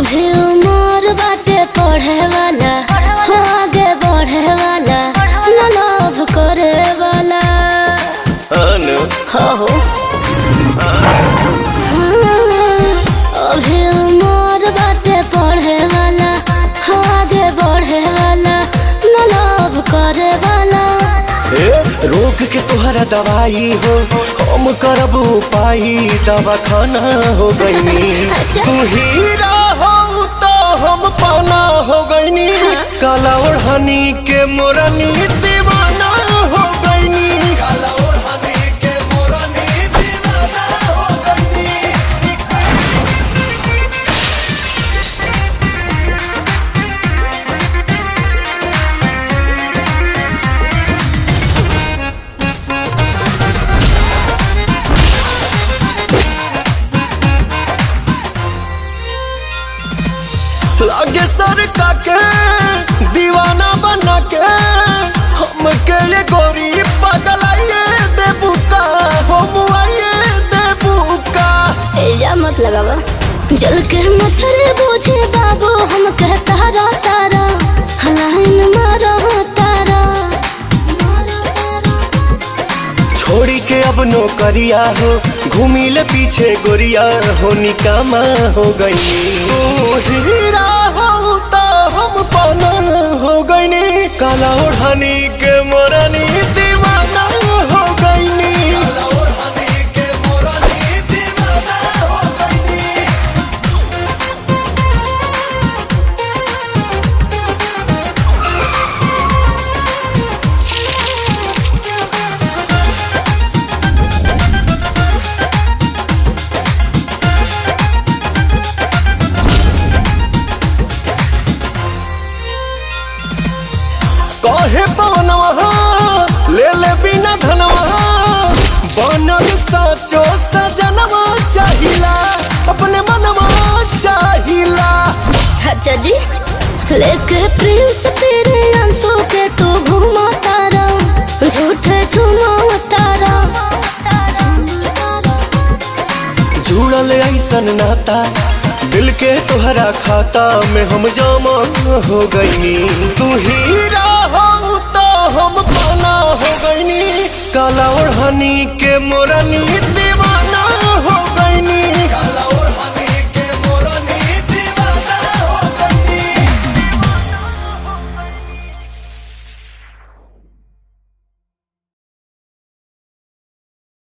अभी उम्र बाटे पढ़े वाला, हो आगे बढ़े वाला, न लोभ करे वाला। हो अभी उम्र बाटे पढ़े वाला, हो आगे बढ़े वाला, न लोभ करे वाला। रोग के तोहरा दवाई हो, हम करब उपाय, दवा खाना हो गईनी। अच्छा। तू हीरा हो तो हम पाना हो गईनी। काला ओढ़नी के मोरनी दीवाना हो गईनी। काला ओढ़नी के मोरनी दीवाना हो गईनी। लागे सर के दीवाना बना के हमके ये गोरी पगलाइए देबुका, हम आइए देबुका। इल्जाम मत लगावा, जल के मच्छर बूझे बाबू, हम कहता तारा हलाइन मारा तारा। छोड़ी के अब नौकरिया हो, घूमी ले पीछे गोरिया हो, निकामा हो गई। हीरा हो तो हम पाना हो गईनी। काला ओढ़नी के मोरनी दीवाना हो गईनी। काला ओढ़नी के मोरनी दीवाना हो गईनी। कहे पवनवा ले ले बिना धनवा, बनल साचो सजनवा चाहिला, अपने मनवा चाहिला। अच्छा जी, लेके प्रिंस तेरे अंशों के तू घुमा तारा, झूठे झुमा तारा। जुड़ल ऐसन नाता, दिल के तोहरा खाता में हम जमा हो गईनी। तू हीरा हो तो हम पाना हो गईनी। काला ओढ़नी के मोरनी दीवाना